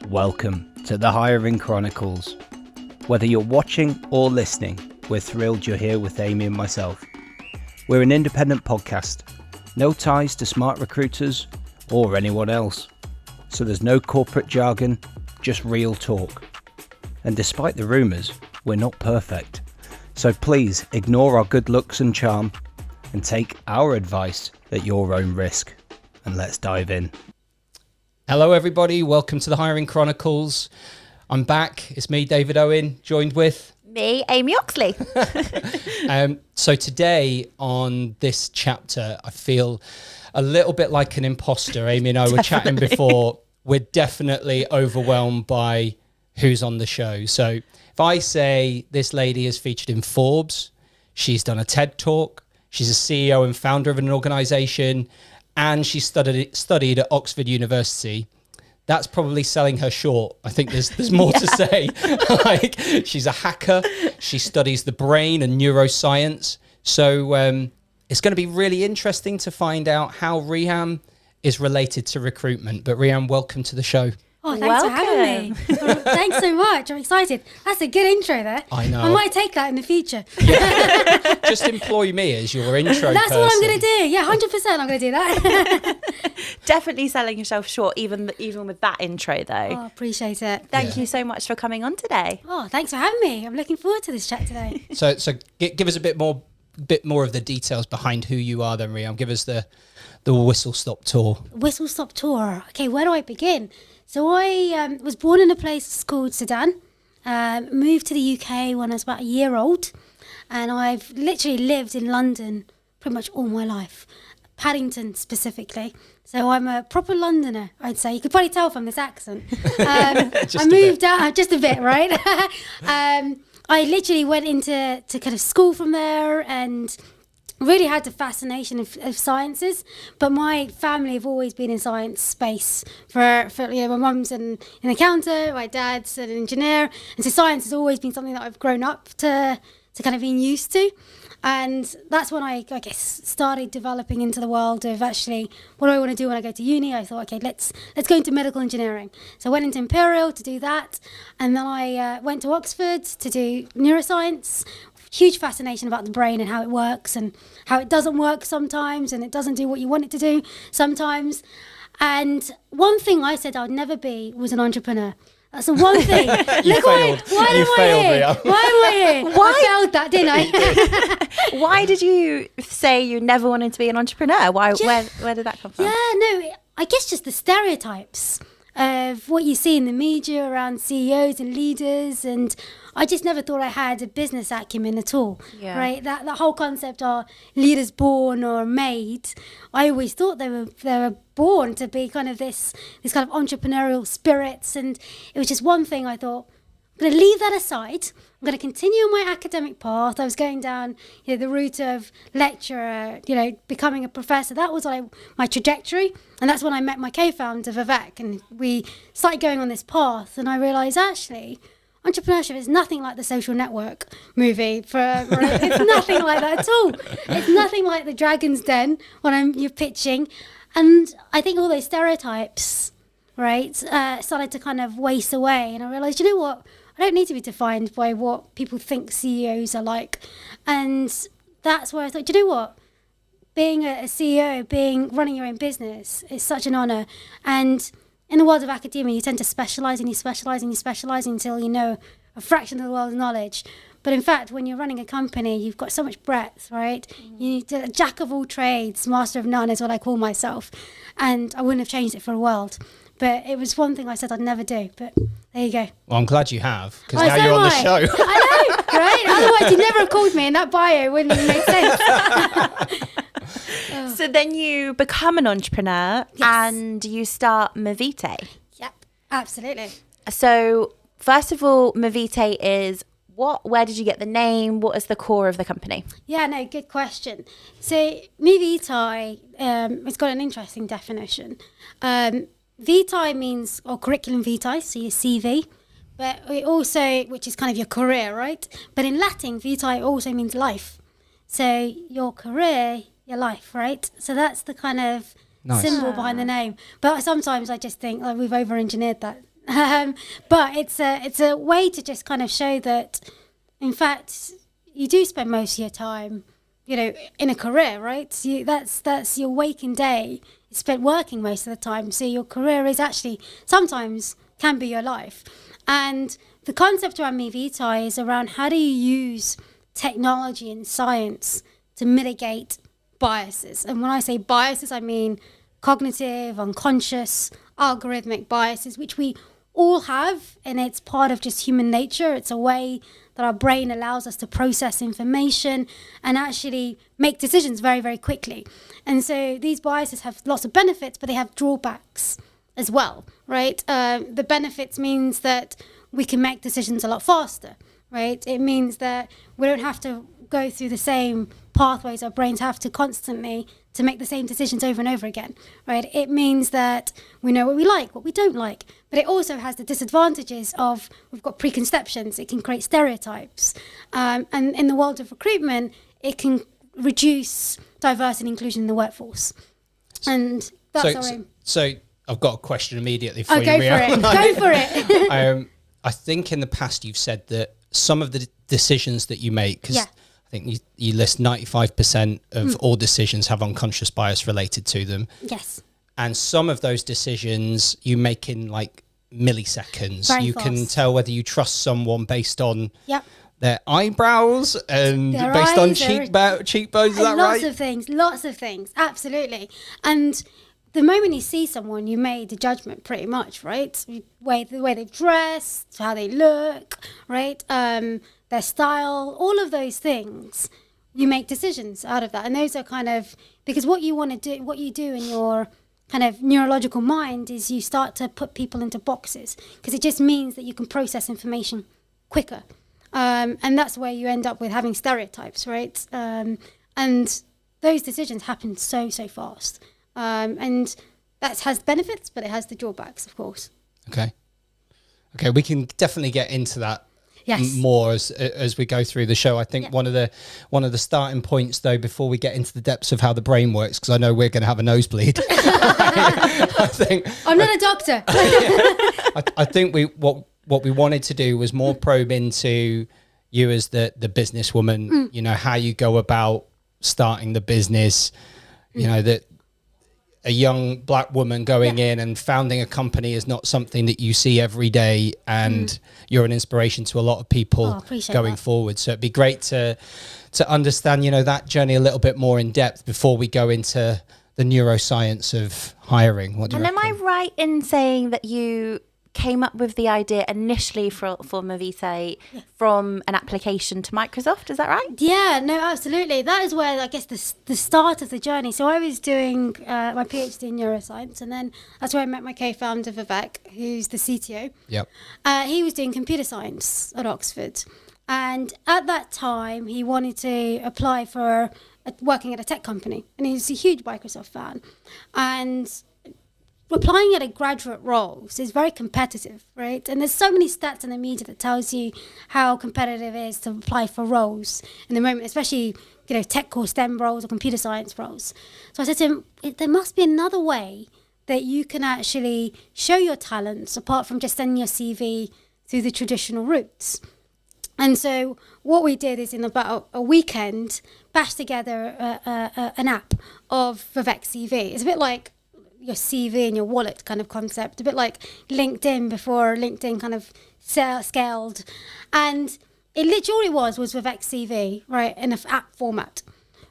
Welcome to the Hiring Chronicles. Whether you're watching or listening, we're thrilled you're here with Amy and myself. We're an independent podcast, no ties to smart recruiters or anyone else. So there's no corporate jargon, just real talk. And despite the rumours, we're not perfect. So please ignore our good looks and charm and take our advice at your own risk. And let's dive in. Hello everybody, welcome to the Hiring Chronicles. I'm back, it's me, David Owen, joined with... Me, Amy Oxley. So today on this chapter, I feel a little bit like an imposter. Amy and I were chatting before. We're definitely overwhelmed by who's on the show. So if I say this lady is featured in Forbes, she's done a TED Talk, she's a CEO and founder of an organization, and she studied at Oxford University, that's probably selling her short. I think there's more to say. Like, she's a hacker. She studies the brain and neuroscience. So it's going to be really interesting to find out how Riham is related to recruitment. But Riham, welcome to the show. Oh, thanks for having me. Thanks so much. I'm excited. That's a good intro there. I know. I might take that in the future. Just employ me as your intro That's person. what I'm going to do. Yeah, 100% I'm going to do that. Definitely selling yourself short, even with that intro, though. Oh, appreciate it. Thank you so much for coming on today. Oh, thanks for having me. I'm looking forward to this chat today. So give us a bit more of the details behind who you are then, Riham. Give us the whistle-stop tour. Whistle-stop tour. Okay, where do I begin? So I was born in a place called Sudan, moved to the UK when I was about a year old, and I've literally lived in London pretty much all my life, Paddington specifically. So I'm a proper Londoner, I'd say. You could probably tell from this accent. I moved out just a bit, right? I literally went into kind of school from there and really had the fascination of sciences, but my family have always been in science space. For you know, my mum's an accountant, my dad's an engineer, and so science has always been something that I've grown up to kind of being used to. And that's when I guess started developing into the world of actually what do I want to do when I go to uni. I thought, okay, let's go into medical engineering. So I went into Imperial to do that, and then I went to Oxford to do neuroscience. Huge fascination about the brain and how it works and how it doesn't work sometimes and it doesn't do what you want it to do sometimes. And one thing I said I'd never be was an entrepreneur. That's the one thing. Why am I here? I failed that, didn't I? Why did you say you never wanted to be an entrepreneur? Where did that come from? Yeah, no, I guess just the stereotypes of what you see in the media around CEOs and leaders, and I just never thought I had a business acumen at all, right? That whole concept of leaders born or made, I always thought they were born to be kind of this kind of entrepreneurial spirits, and it was just one thing I thought, I'm going to leave that aside. I'm going to continue on my academic path. I was going down, the route of lecturer, becoming a professor. That was my trajectory, and that's when I met my co-founder Vivek, and we started going on this path. And I realised actually, entrepreneurship is nothing like the Social Network movie. It's nothing like that at all. It's nothing like the Dragon's Den when you're pitching, and I think all those stereotypes, right, started to kind of waste away. And I realised, you know what? I don't need to be defined by what people think CEOs are like. And that's where I thought, do you know what? Being a CEO, running your own business is such an honour. And in the world of academia, you tend to specialise and you specialise and you specialise until you know a fraction of the world's knowledge. But in fact, when you're running a company, you've got so much breadth, right? You need a jack of all trades, master of none is what I call myself. And I wouldn't have changed it for a world. But it was one thing I said I'd never do. But there you go. Well, I'm glad you have, because now you're on the show. I know, right? Otherwise, you'd never have called me, and that bio wouldn't make sense. So then you become an entrepreneur and you start Mevitae. Yep, absolutely. So first of all, Mevitae is what? Where did you get the name? What is the core of the company? Yeah, no, good question. So Mevitae, it's got an interesting definition. Vitae means, or curriculum vitae, so your CV, but it also, which is kind of your career, right? But in Latin, vitae also means life. So your career, your life, right? So that's the kind of symbol behind the name. But sometimes I just think we've over-engineered that. But it's a way to just kind of show that, in fact, you do spend most of your time, in a career, right? So that's your waking day. You spent working most of the time. So your career is actually sometimes can be your life. And the concept around Mevitae is around how do you use technology and science to mitigate biases. And when I say biases, I mean cognitive, unconscious, algorithmic biases, which we all have, and it's part of just human nature. It's a way that our brain allows us to process information and actually make decisions very, very quickly. And so these biases have lots of benefits, but they have drawbacks as well, right? The benefits means that we can make decisions a lot faster, right? It means that we don't have to go through the same pathways our brains have to constantly to make the same decisions over and over again, right? It means that we know what we like, what we don't like, but it also has the disadvantages of we've got preconceptions, it can create stereotypes, and in the world of recruitment, it can reduce diversity and inclusion in the workforce, and that's our aim. So I've got a question immediately for you, Go for it. I think in the past you've said that some of the decisions that you make, because I think you list 95% of all decisions have unconscious bias related to them. Yes. And some of those decisions you make in like milliseconds. Very you fast. can tell whether you trust someone based on their eyebrows and their based on eyes, cheekbones. Is that right? Lots of things. Absolutely. And the moment you see someone, you made a judgment pretty much, right? The way they've dressed, how they look, right? Their style, all of those things, you make decisions out of that. And those are kind of, because what you want to do, what you do in your kind of neurological mind is you start to put people into boxes, because it just means that you can process information quicker. And that's where you end up with having stereotypes, right? And those decisions happen so fast. And that has benefits, but it has the drawbacks, of course. Okay, we can definitely get into that more as we go through the show. I think one of the starting points, though, before we get into the depths of how the brain works, because I know we're going to have a nosebleed. I'm not a doctor. I think what we wanted to do was more probe into you as the businesswoman. How you go about starting the business. That a young black woman going in and founding a company is not something that you see every day, and you're an inspiration to a lot of people going forward. So it'd be great to understand, that journey a little bit more in depth before we go into the neuroscience of hiring. What do you reckon? Am I right in saying that you came up with the idea initially for Mevitae from an application to Microsoft? Is that right? Yeah, no, absolutely. That is where I guess the start of the journey. So I was doing my PhD in neuroscience, and then that's where I met my co-founder Vivek, who's the CTO. Yep. He was doing computer science at Oxford, and at that time he wanted to apply for working at a tech company, and he's a huge Microsoft fan, and applying at a graduate roles is very competitive, right? And there's so many stats in the media that tells you how competitive it is to apply for roles in the moment, especially, tech or STEM roles or computer science roles. So I said to him, there must be another way that you can actually show your talents apart from just sending your CV through the traditional routes. And so what we did is in about a weekend, bashed together an app of Vivek CV. It's a bit like your CV in your wallet kind of concept, a bit like LinkedIn before LinkedIn kind of scaled. And it literally was Vivek CV, right, in an app format.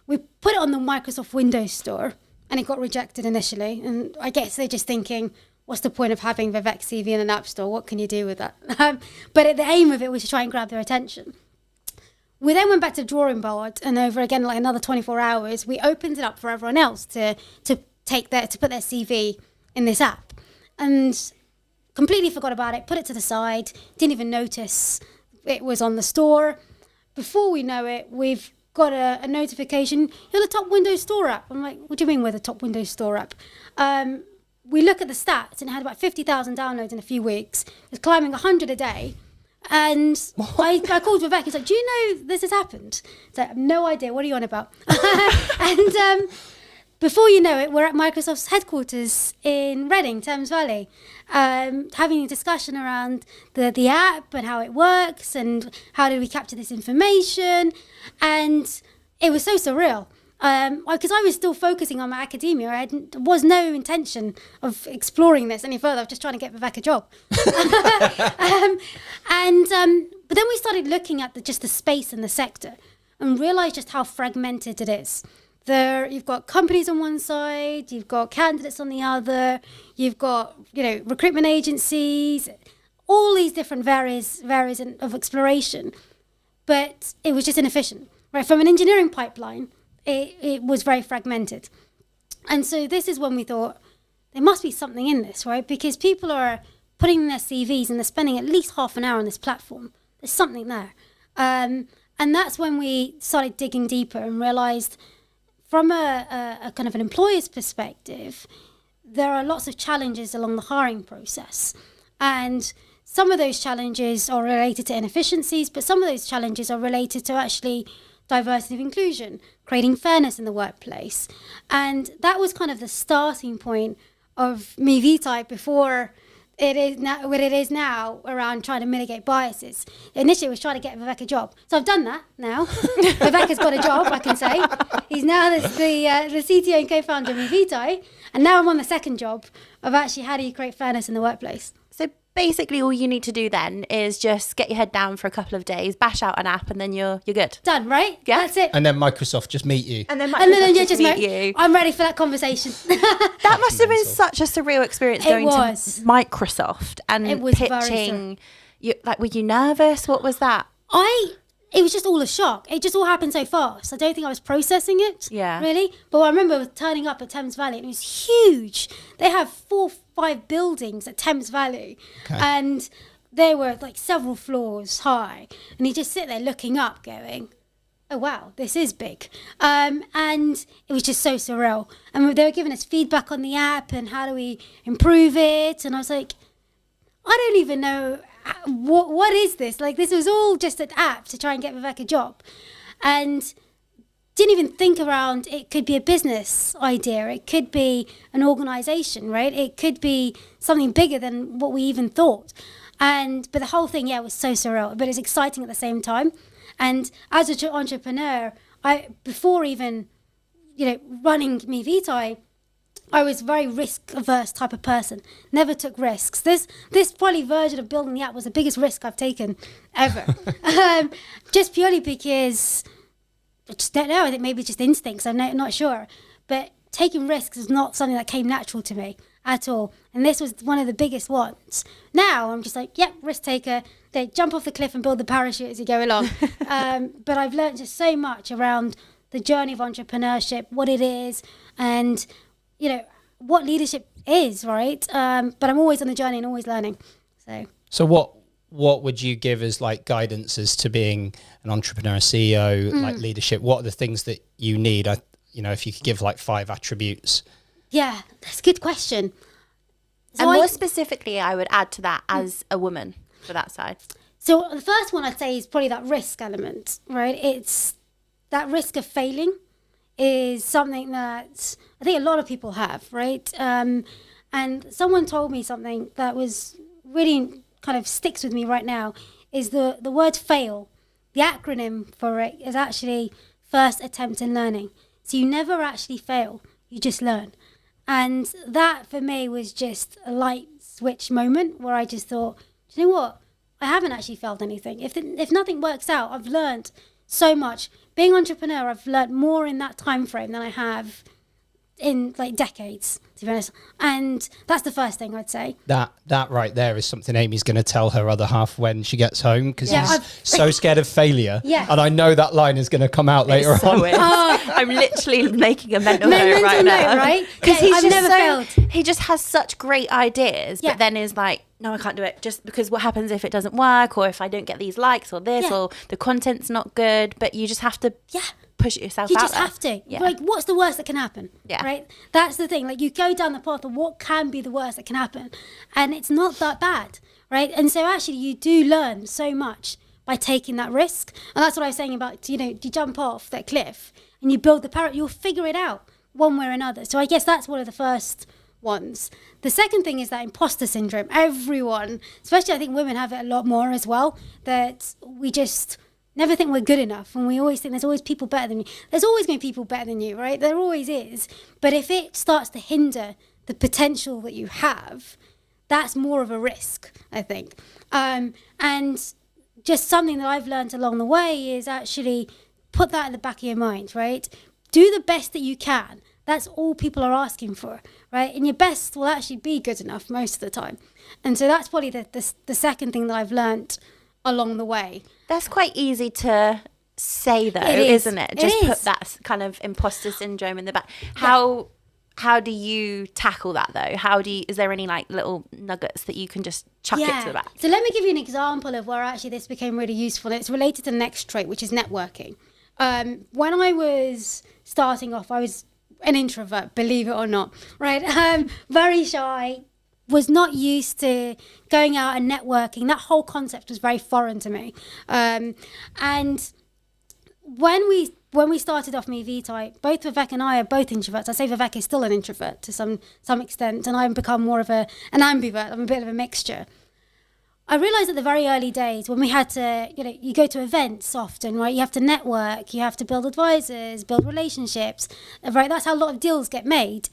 We put it on the Microsoft Windows Store, and it got rejected initially. And I guess they're just thinking, what's the point of having Vivek CV in an app store? What can you do with that? But the aim of it was to try and grab their attention. We then went back to the drawing board, and over again, like another 24 hours, we opened it up for everyone else to put their CV in this app, and completely forgot about it, put it to the side, didn't even notice it was on the store. Before we know it, we've got a notification, you're the top Windows Store app. I'm like, what do you mean we're the top Windows Store app? We look at the stats, and it had about 50,000 downloads in a few weeks. It was climbing 100 a day. And I called Vivek. He's like, do you know this has happened? It's like, I have no idea. What are you on about? And before you know it, we're at Microsoft's headquarters in Reading, Thames Valley, having a discussion around the app and how it works and how do we capture this information. And it was so surreal. Because I was still focusing on my academia. There was no intention of exploring this any further. I was just trying to get Vivek a job. But then we started looking at just the space and the sector and realised just how fragmented it is. You've got companies on one side, you've got candidates on the other, you've got, recruitment agencies, all these different varies of exploration. But it was just inefficient, right? From an engineering pipeline, it was very fragmented. And so this is when we thought, there must be something in this, right? Because people are putting in their CVs and they're spending at least half an hour on this platform. There's something there. And that's when we started digging deeper and realized from a kind of an employer's perspective, there are lots of challenges along the hiring process. And some of those challenges are related to inefficiencies, but some of those challenges are related to actually diversity and inclusion, creating fairness in the workplace. And that was kind of the starting point of Mevitae before it is now, what it is now around trying to mitigate biases. Initially, it was trying to get Vivek a job. So I've done that now. Vivek has got a job, I can say. He's now the CTO and co-founder of Mevitae. And now I'm on the second job of actually how do you create fairness in the workplace. So basically all you need to do then is just get your head down for a couple of days, bash out an app, and then you're good. Done, right? Yeah. That's it. And then Microsoft just meet you. And then Microsoft you just meet you. I'm ready for that conversation. That must have been such a surreal experience going to Microsoft and it was pitching. Were you nervous? What was that? It was just all a shock. It just all happened so fast. I don't think I was processing it, really. But I remember turning up at Thames Valley and it was huge. They have 4-5 buildings at Thames Valley. Okay. And they were like several floors high. And you just sit there looking up going, oh, wow, this is big. And it was just so surreal. And they were giving us feedback on the app and how do we improve it. And I was like, I don't even know what is this? Like, this was all just an app to try and get Vivek a job. And didn't even think around it could be a business idea. It could be an organization, right? It could be something bigger than what we even thought. But the whole thing, was so surreal, but it's exciting at the same time. And as an entrepreneur, before even, running Mevitae, I was a very risk-averse type of person. Never took risks. This probably version of building the app was the biggest risk I've taken ever. Just purely because I just don't know. I think maybe it's just instincts. I'm not sure. But taking risks is not something that came natural to me at all. And this was one of the biggest ones. Now I'm just like, risk taker. They jump off the cliff and build the parachute as you go along. But I've learned just so much around the journey of entrepreneurship, what it is, and what leadership is, right? But I'm always on the journey and always learning. So what would you give as like guidance as to being an entrepreneur, CEO, like leadership? What are the things that you need? If you could give like 5 attributes. Yeah, that's a good question. So more specifically, I would add to that as a woman for that side. So the first one I'd say is probably that risk element, right? It's that risk of failing is something that I think a lot of people have, right? And someone told me something that was really kind of sticks with me right now is the word fail. The acronym for it is actually first attempt in learning. So you never actually fail, you just learn. And that for me was just a light switch moment where I just thought, do you know what? I haven't actually failed anything. If nothing works out, I've learned so much. Being an entrepreneur, I've learned more in that time frame than I have in like decades, to be honest. And that's the first thing I'd say. That right there is something Amy's going to tell her other half when she gets home, because she's so scared of failure. Yeah. And I know that line is going to come out later on. I'm literally making a mental note right now. Right? Because I've never failed. He just has such great ideas, but then is like, no, I can't do it, just because what happens if it doesn't work, or if I don't get these likes, or this, or the content's not good. But you just have to push it yourself out. You just have to. Yeah. Like, what's the worst that can happen? Yeah. Right? That's the thing. Like, you go down the path of what can be the worst that can happen, and it's not that bad, right? And so actually you do learn so much by taking that risk. And that's what I was saying about, you jump off that cliff and you build the parachute, you'll figure it out. one way or another. So I guess that's one of the first ones. The second thing is that imposter syndrome. Everyone, especially I think women, have it a lot more as well, that we just never think we're good enough, and we always think there's always people better than you. There's always going to be people better than you, right? There always is. But if it starts to hinder the potential that you have, that's more of a risk, I think. And just something that I've learned along the way is actually put that in the back of your mind, right? Do the best that you can. That's all people are asking for, right? And your best will actually be good enough most of the time. And so that's probably the second thing that I've learnt along the way. That's quite easy to say, though, isn't it? Just put that kind of imposter syndrome in the back. How do you tackle that, though? Is there any like little nuggets that you can just chuck it to the back? So let me give you an example of where actually this became really useful. It's related to the next trait, which is networking. When I was starting off, I was an introvert, believe it or not, right? Very shy, was not used to going out and networking. That whole concept was very foreign to me. And when we started off Mevitae, both Vivek and I are both introverts. I say Vivek is still an introvert to some extent, and I've become more of an ambivert. I'm a bit of a mixture. I realised at the very early days when we had to, you go to events often, right? You have to network, you have to build advisors, build relationships, right? That's how a lot of deals get made.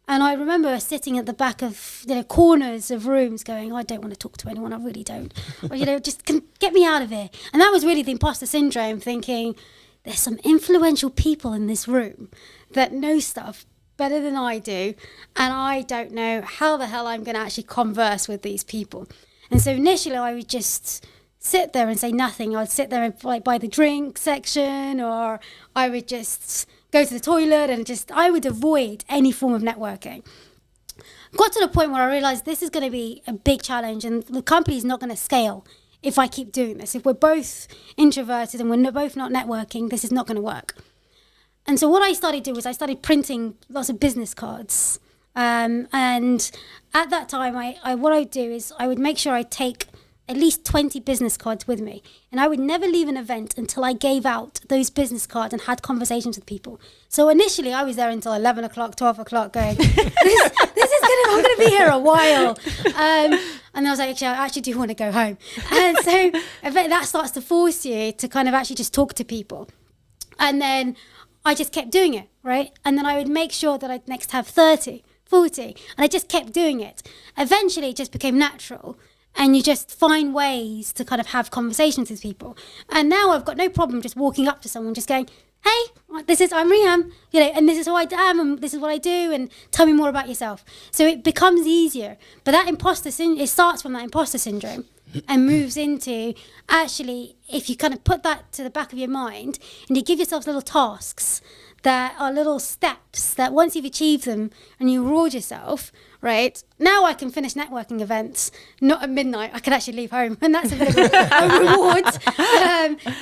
And I remember sitting at the back of, corners of rooms going, I don't want to talk to anyone, I really don't. Or, just get me out of here. And that was really the imposter syndrome, thinking there's some influential people in this room that know stuff better than I do, and I don't know how the hell I'm going to actually converse with these people. And so initially I would just sit there and say nothing. I'd sit there and by the drink section, or I would just go to the toilet and I would avoid any form of networking. Got to the point where I realized this is going to be a big challenge, and the company is not going to scale if I keep doing this. If we're both introverted and we're both not networking, this is not going to work. And so what I started to do was I started printing lots of business cards. And at that time, what I'd do is I would make sure I take at least 20 business cards with me. And I would never leave an event until I gave out those business cards and had conversations with people. So initially, I was there until 11 o'clock, 12 o'clock going, I'm going to be here a while. And I was like, I actually do want to go home. And so that starts to force you to kind of actually just talk to people. And then I just kept doing it, right? And then I would make sure that I'd next have 30, 40, and I just kept doing it. Eventually, it just became natural, and you just find ways to kind of have conversations with people. And now I've got no problem just walking up to someone, just going, hey, I'm Riham, and this is who I am, and this is what I do, and tell me more about yourself. So it becomes easier. But that it starts from that imposter syndrome and moves into, actually, if you kind of put that to the back of your mind and you give yourself little tasks that are little steps that once you've achieved them and you reward yourself, right? Now I can finish networking events, not at midnight. I can actually leave home, and that's a bit of a reward.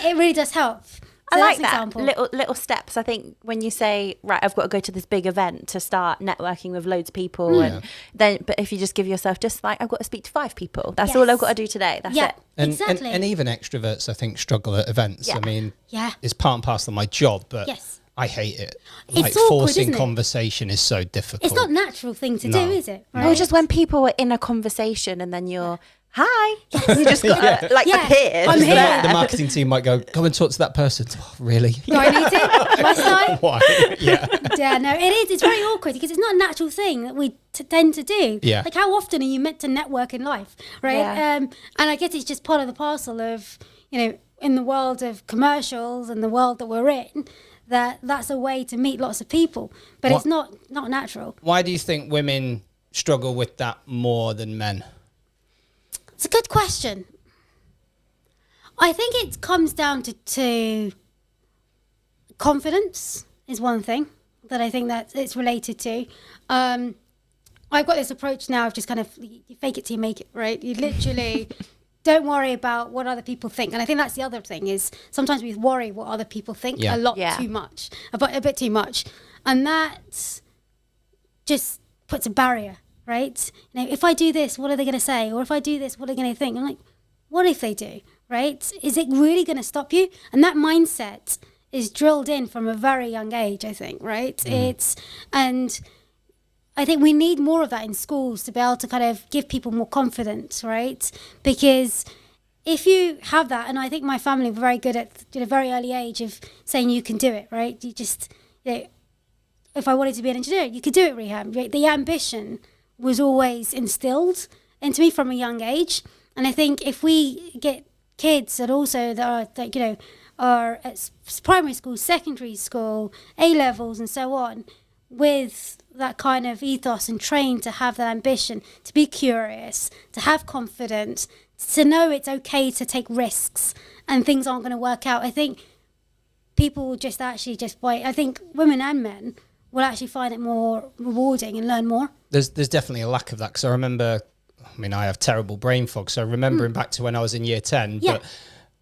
It really does help. So I like that. Little steps. I think when you say, right, I've got to go to this big event to start networking with loads of people, but if you just give yourself just like, I've got to speak to 5 people. That's all I've got to do today. That's it. Exactly. And even extroverts, I think, struggle at events. I mean, it's part and parcel of my job, but I hate it. It's awkward, forcing isn't it? Conversation is so difficult. It's not a natural thing to do, is it? Right? Or just when people are in a conversation and then you're, hi. You just got to appear. I'm here. The marketing team might go and talk to that person. Oh, really? Do I need to? Must I? Why? Yeah. No, it is. It's very awkward because it's not a natural thing that we tend to do. Yeah. Like, how often are you meant to network in life, right? Yeah. And I guess it's just part of the parcel of, in the world of commercials and the world that we're in, that's a way to meet lots of people. But it's not natural. Why do you think women struggle with that more than men? It's a good question. I think it comes down to confidence is one thing that I think that it's related to. I've got this approach now of just kind of, you fake it till you make it, right? You literally don't worry about what other people think. And I think that's the other thing is sometimes we worry what other people think a lot too much, a bit too much. And that just puts a barrier. Right? If I do this, what are they going to say? Or if I do this, what are they going to think? I'm like, what if they do? Right? Is it really going to stop you? And that mindset is drilled in from a very young age, I think, right? And I think we need more of that in schools to be able to kind of give people more confidence, right? Because if you have that, and I think my family were very good at a very early age of saying you can do it, right? You just, if I wanted to be an engineer, you could do it, Riham. Right? The ambition was always instilled into me from a young age. And I think if we get kids that are at primary school, secondary school, A-levels and so on, with that kind of ethos and trained to have that ambition, to be curious, to have confidence, to know it's okay to take risks and things aren't going to work out. I think people will I think women and men will actually find it more rewarding and learn more. There's definitely a lack of that, because I remember, I have terrible brain fog, so remembering back to when I was in year 10, but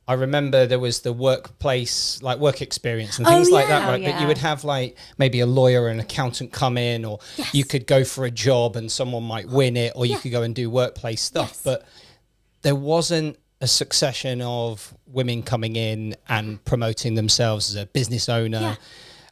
I remember there was the workplace, like work experience and things like that, right? But you would have like maybe a lawyer or an accountant come in, or you could go for a job and someone might win it, or you could go and do workplace stuff. But there wasn't a succession of women coming in and promoting themselves as a business owner.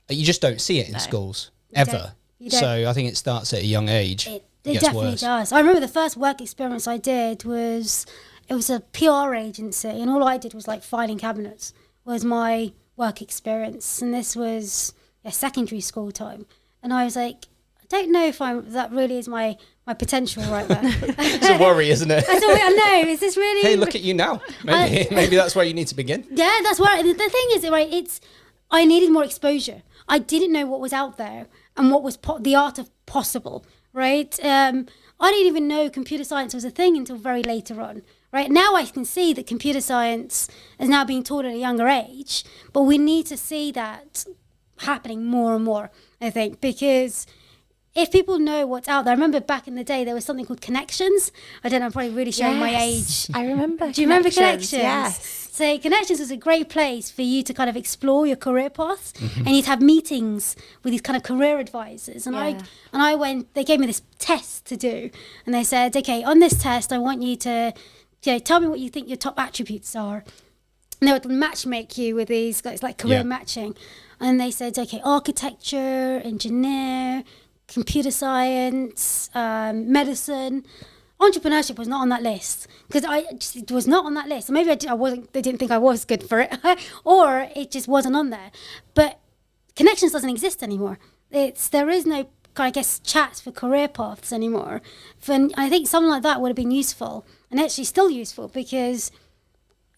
You just don't see it in schools, ever. You don't. So I think it starts at a young age. It definitely does. I remember the first work experience I did was a PR agency, and all I did was like filing cabinets was my work experience, and this was secondary school time, and I was like, I don't know if that really is my potential right there. It's a worry, isn't it? I know. Is this really? Hey, look at you now. Maybe that's where you need to begin. Yeah, that's where the thing is, right? I needed more exposure. I didn't know what was out there and what was the art of possible, right? I didn't even know computer science was a thing until very later on. Right now, I can see that computer science is now being taught at a younger age, but we need to see that happening more and more, I think, because if people know what's out there, I remember back in the day, there was something called Connections. I don't know, I'm probably really showing my age. I remember. Do you remember Connections? Yes. So Connections was a great place for you to kind of explore your career path, and you'd have meetings with these kind of career advisors. And I went, they gave me this test to do, and they said, okay, on this test, I want you to tell me what you think your top attributes are. And they would matchmake you with these, it's like career matching. And they said, okay, architecture, engineer, computer science, medicine. Entrepreneurship was not on that list, because it was not on that list. Maybe they didn't think I was good for it, or it just wasn't on there. But Connections doesn't exist anymore. There is no, I guess, chats for career paths anymore. And I think something like that would have been useful, and actually still useful, because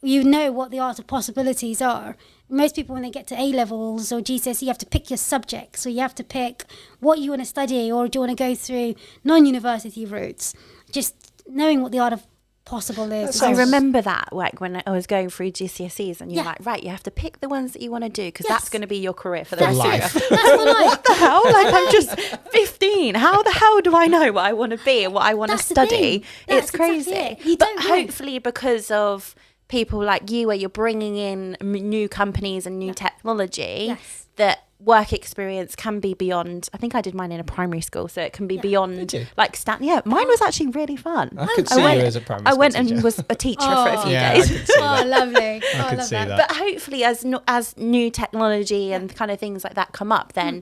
you know what the art of possibilities are. Most people, when they get to A-levels or GCSE, you have to pick your subject. So you have to pick what you want to study, or do you want to go through non-university routes. Just knowing what the art of possible is. I remember that, like when I was going through GCSEs, and you're like, right, you have to pick the ones that you want to do, because that's going to be your career for the rest of your life. That's for life. What the hell? Like, I'm just 15. How the hell do I know what I want to be and what I want to study? It's crazy. Exactly it. But hopefully, because of people like you, where you're bringing in new companies and new technology, that work experience can be beyond. I think I did mine in a primary school, so it can be beyond like mine was actually really fun. I could see you as a primary school I went teacher. and was a teacher for a few days. I could see that. Lovely. I could see that. But hopefully, as new technology and kind of things like that come up, then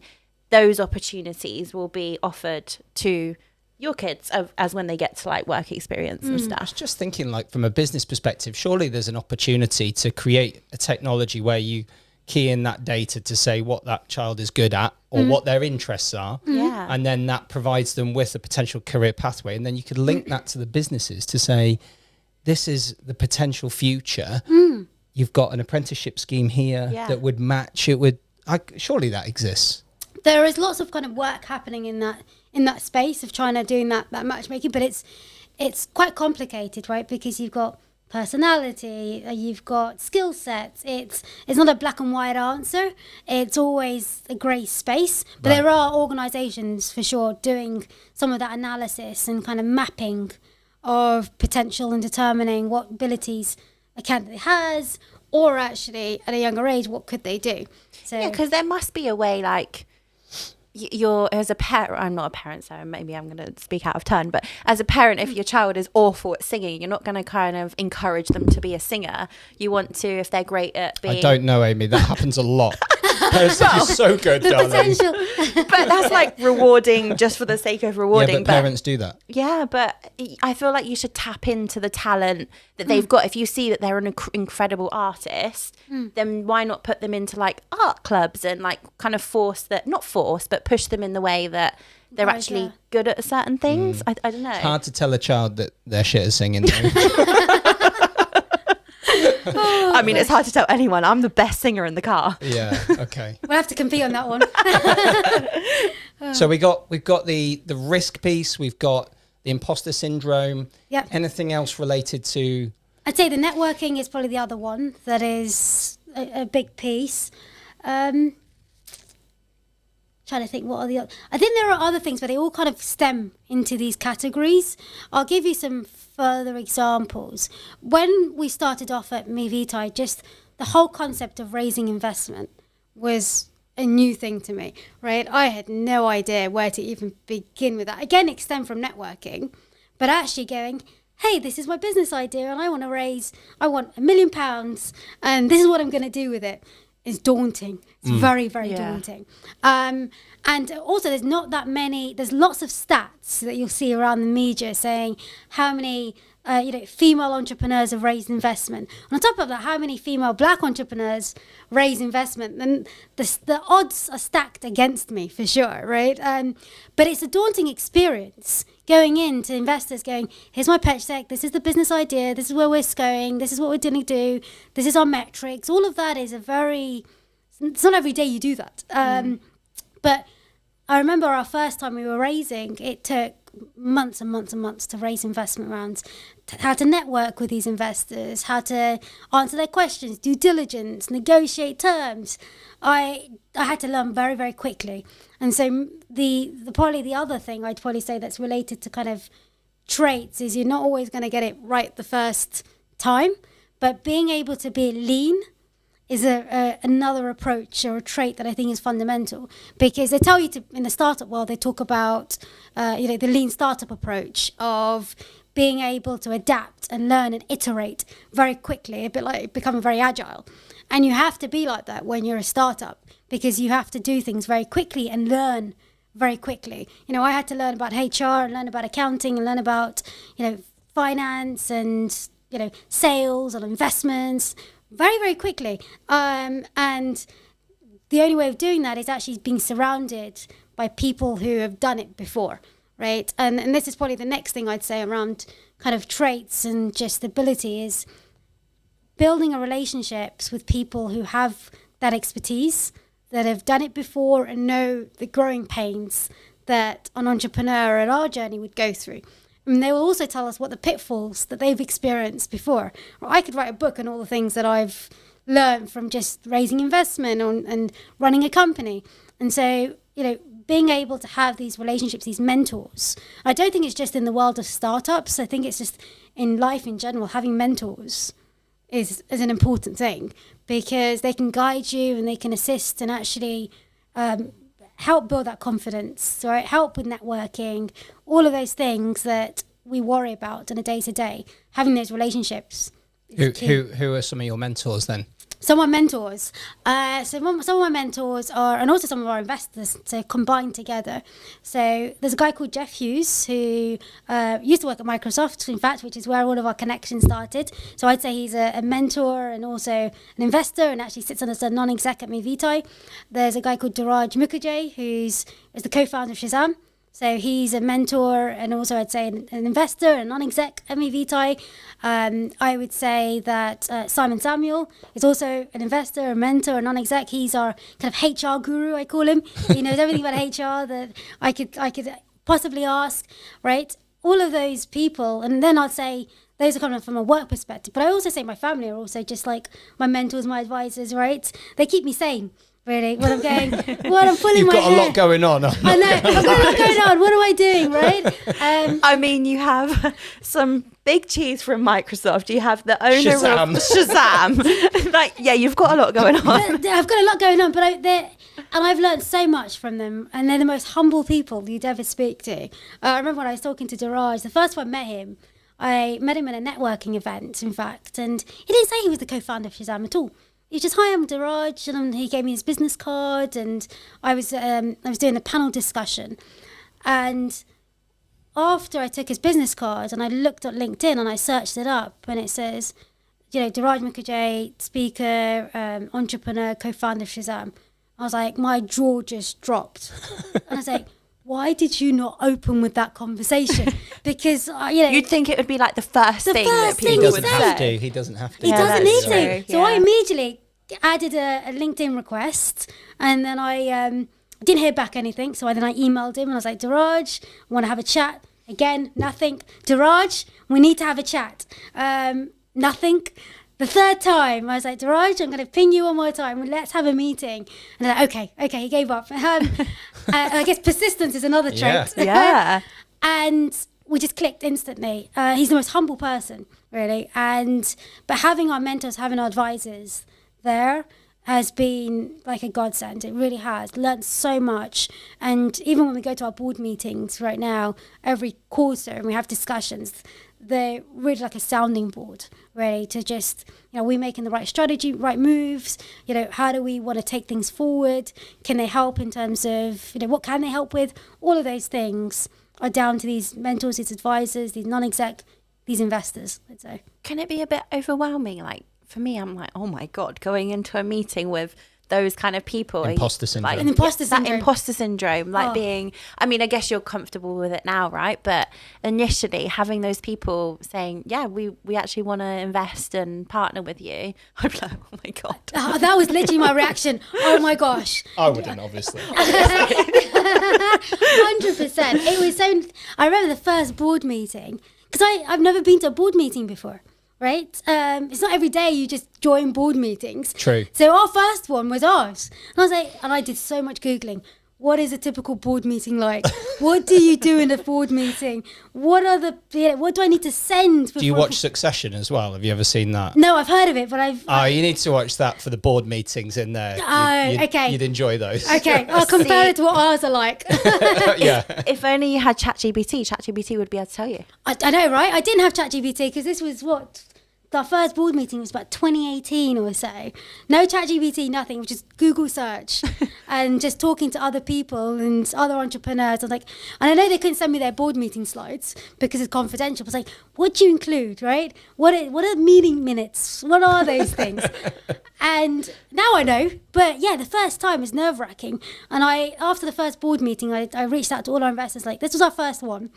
those opportunities will be offered to your kids as when they get to like work experience and stuff. I was just thinking, like, from a business perspective, surely there's an opportunity to create a technology where you key in that data to say what that child is good at, or what their interests are. And then that provides them with a potential career pathway. And then you could link that to the businesses to say, this is the potential future. You've got an apprenticeship scheme here that would match it with, surely that exists. There is lots of kind of work happening in that space of trying to do that matchmaking, but it's quite complicated, right? Because you've got personality, you've got skill sets. It's not a black and white answer. It's always a grey space. But there are organisations for sure doing some of that analysis and kind of mapping of potential and determining what abilities a candidate has, or actually at a younger age, what could they do. So because there must be a way, like, you're as a parent, I'm not a parent, so maybe I'm going to speak out of turn, but as a parent, if your child is awful at singing, you're not going to kind of encourage them to be a singer. You want to, if they're great at being... I don't know, Amy. That happens a lot. Parents think you're so good, darling. Potential. But that's like rewarding just for the sake of rewarding. Yeah, but parents do that. Yeah, but I feel like you should tap into the talent that they've got. If you see that they're an incredible artist, then why not put them into like art clubs and like kind of push them in the way that they're actually good at certain things. I don't know. It's hard to tell a child that they're shit at singing though. I mean, it's hard to tell anyone. I'm the best singer in the car. Yeah, okay. We'll have to compete on that one. So we've got the risk piece, we've got the imposter syndrome. Yep. Anything else related to... I'd say the networking is probably the other one that is a big piece. Trying to think what are the other... I think there are other things, but they all kind of stem into these categories. I'll give you some further examples. When we started off at Mevitae, just the whole concept of raising investment was a new thing to me, right? I had no idea where to even begin with that. Again, it stemmed from networking, but actually going, hey, this is my business idea and I want £1 million and this is what I'm going to do with it. Is daunting. It's very, very daunting. And also there's lots of stats that you'll see around the media saying how many female entrepreneurs have raised investment. And on top of that, how many female black entrepreneurs raise investment? And the odds are stacked against me for sure, right? But it's a daunting experience going into investors going, here's my pitch deck, this is the business idea, this is where we're going, this is what we're going to do, this is our metrics. All of that is it's not every day you do that. But I remember our first time we were raising, it took months and months and months to raise investment rounds, how to network with these investors, how to answer their questions, due diligence, negotiate terms. I had to learn very, very quickly. And so probably the other thing I'd probably say that's related to kind of traits is you're not always going to get it right the first time, but being able to be lean is another approach or a trait that I think is fundamental, because they tell you to, in the startup world, they talk about the lean startup approach of being able to adapt and learn and iterate very quickly, a bit like becoming very agile. And you have to be like that when you're a startup, because you have to do things very quickly and learn very quickly. I had to learn about HR and learn about accounting and learn about finance and sales and investments very, very quickly. And the only way of doing that is actually being surrounded by people who have done it before, right? And this is probably the next thing I'd say around kind of traits and just ability is building relationships with people who have that expertise, that have done it before and know the growing pains that an entrepreneur at our journey would go through. And they will also tell us what the pitfalls that they've experienced before. Or I could write a book on all the things that I've learned from just raising investment and running a company. And so, being able to have these relationships, these mentors. I don't think it's just in the world of startups. I think it's just in life in general, having mentors is an important thing, because they can guide you and they can assist and actually help build that confidence, right? Help with networking, all of those things that we worry about on a day-to-day. Having those relationships is key. Who are some of your mentors then? Some of my mentors. Some of my mentors are, and also some of our investors, to combine together. So there's a guy called Jeff Hughes who used to work at Microsoft, in fact, which is where all of our connections started. So I'd say he's a mentor and also an investor, and actually sits on as a non-exec at Mevitae. There's a guy called Duraj Mukherjee, who's the co-founder of Shazam. So he's a mentor and also I'd say an investor and non-exec at Mevitae. I would say that Simon Samuel is also an investor, a mentor, a non-exec. He's our kind of HR guru, I call him. He knows everything about HR that I could possibly ask, right? All of those people. And then I'd say those are coming from a work perspective. But I also say my family are also just like my mentors, my advisors, right? They keep me sane. Really, when I'm going, I'm pulling You've my hair. got a lot going on. I know, I've got a lot going on. What am I doing, right? I mean, you have some big cheese from Microsoft. You have the owner Shazam. of Shazam. Like, yeah, you've got a lot going on. I've got a lot going on, but I've learned so much from them, and they're the most humble people you'd ever speak to. I remember when I was talking to Diraj, the first time I met him at a networking event, in fact, and he didn't say he was the co-founder of Shazam at all. He was just, hi, I'm Diraj, and he gave me his business card, and I was doing a panel discussion, and after I took his business card and I looked at LinkedIn and I searched it up, and it says, Diraj Mukherjee, speaker, entrepreneur, co-founder of Shazam. I was like, my jaw just dropped. And I was like, why did you not open with that conversation? Because, you'd think it would be like the first thing that people would say. He doesn't have to. He doesn't need to. Yeah. So I immediately added a LinkedIn request, and then I didn't hear back anything. So then I emailed him and I was like, Diraj, I want to have a chat. Again, nothing. Diraj, we need to have a chat. Nothing. The third time, I was like, Diraj, I'm going to ping you one more time. Let's have a meeting. And they're like, okay, he gave up. I guess persistence is another trait. Yeah. And we just clicked instantly. He's the most humble person, really. But having our mentors, having our advisors there has been like a godsend. It really has. Learned so much. And even when we go to our board meetings right now, every quarter, and we have discussions, they're really like a sounding board, really, to just, we making the right strategy, right moves, how do we want to take things forward? Can they help in terms of, what can they help with? All of those things are down to these mentors, these advisors, these non-exec, these investors, I'd say. Can it be a bit overwhelming? Like, for me, I'm like, oh my God, going into a meeting with those kind of people. Imposter syndrome. Like, An imposter syndrome. That imposter syndrome, like being, I mean, I guess you're comfortable with it now, right? But initially having those people saying, yeah, we actually want to invest and partner with you. I'm like, oh my God. That was literally my reaction. Oh my gosh. I wouldn't, obviously. 100%. It was so, I remember the first board meeting, because I've never been to a board meeting before. Right? It's not every day you just join board meetings. True. So our first one was ours. And I was like, and I did so much Googling. What is a typical board meeting like? What do you do in a board meeting? What do I need to send? Do you watch Succession as well? Have you ever seen that? No, I've heard of it, but you need to watch that for the board meetings in there. Okay. You'd enjoy those. Okay, I'll compare it to what ours are like. Yeah. If only you had ChatGPT would be able to tell you. I know, right? I didn't have ChatGPT because this was our first board meeting was about 2018 or so. No ChatGPT, nothing. It was just Google search and just talking to other people and other entrepreneurs. And I know they couldn't send me their board meeting slides because it's confidential. But it's like, what do you include, right? What are meeting minutes? What are those things? And now I know. But yeah, the first time was nerve-wracking. And after the first board meeting, I reached out to all our investors like, this was our first one.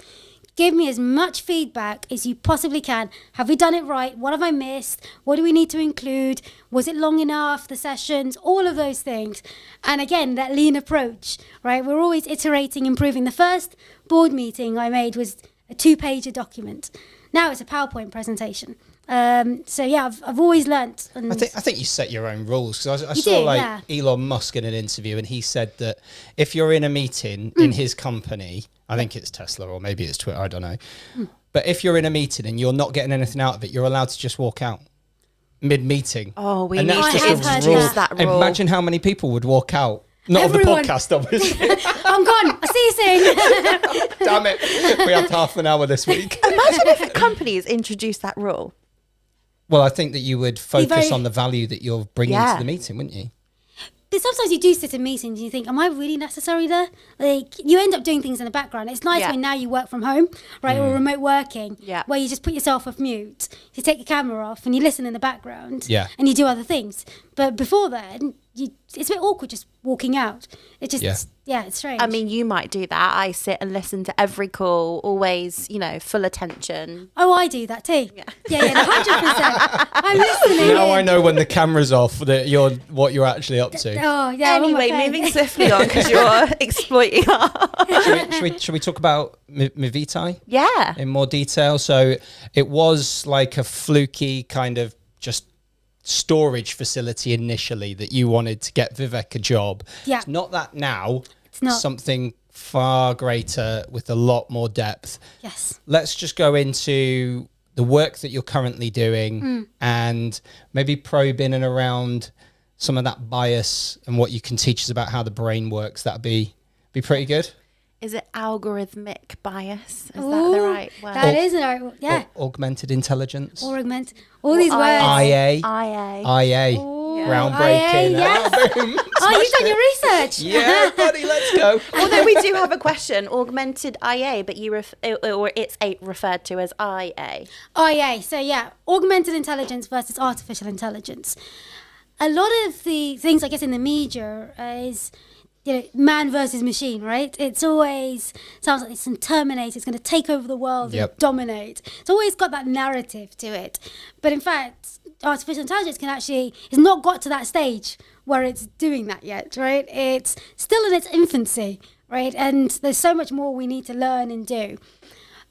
Give me as much feedback as you possibly can. Have we done it right? What have I missed? What do we need to include? Was it long enough? The sessions, all of those things. And again, that lean approach, right? We're always iterating, improving. The first board meeting I made was a 2-pager document. Now it's a PowerPoint presentation. So yeah, I've always learnt. I think you set your own rules, because I saw Elon Musk in an interview, and he said that if you're in a meeting in his company, I think it's Tesla or maybe it's Twitter, I don't know. But if you're in a meeting and you're not getting anything out of it, you're allowed to just walk out mid-meeting. Oh, we and need that's to just a rule. introduce that rule. Imagine how many people would walk out. Not Everyone. on the podcast, obviously. I'm gone. I'll see you soon. Damn it. We had half an hour this week. Imagine if companies introduced that rule. Well, I think that you would focus on the value that you're bringing to the meeting, wouldn't you? But sometimes you do sit in meetings and you think, am I really necessary there? Like, you end up doing things in the background. It's nice when now you work from home, right, or remote working, where you just put yourself off mute. You take your camera off and you listen in the background, and you do other things. But before then, it's a bit awkward just walking out. It just, it's strange. I mean, you might do that. I sit and listen to every call, always, full attention. Oh, I do that too. Yeah, 100%. I'm listening. Now I know when the camera's off that what you're actually up to. Oh, yeah. Anyway, moving swiftly on because you're exploiting Should we talk about Mevitae? Yeah. In more detail. So it was like a fluky kind of just storage facility initially that you wanted to get Vivek a job. Yeah. It's not that now. It's not. Something far greater with a lot more depth. Yes. Let's just go into the work that you're currently doing and maybe probe in and around some of that bias and what you can teach us about how the brain works. That'd be pretty good. Is it algorithmic bias? Is that the right word? That is the right word. Yeah. Augmented intelligence. All these words. IA. IA. Groundbreaking. Yes. Boom. Oh, you've done your research. Yeah, buddy, let's go. Although we do have a question, augmented IA, but it's referred to as IA. IA. So yeah, augmented intelligence versus artificial intelligence. A lot of the things, I guess, in the media is, man versus machine, right? It's always sounds like it's some Terminator. It's going to take over the world and dominate. It's always got that narrative to it. But in fact, artificial intelligence it's not got to that stage where it's doing that yet, right? It's still in its infancy, right? And there's so much more we need to learn and do.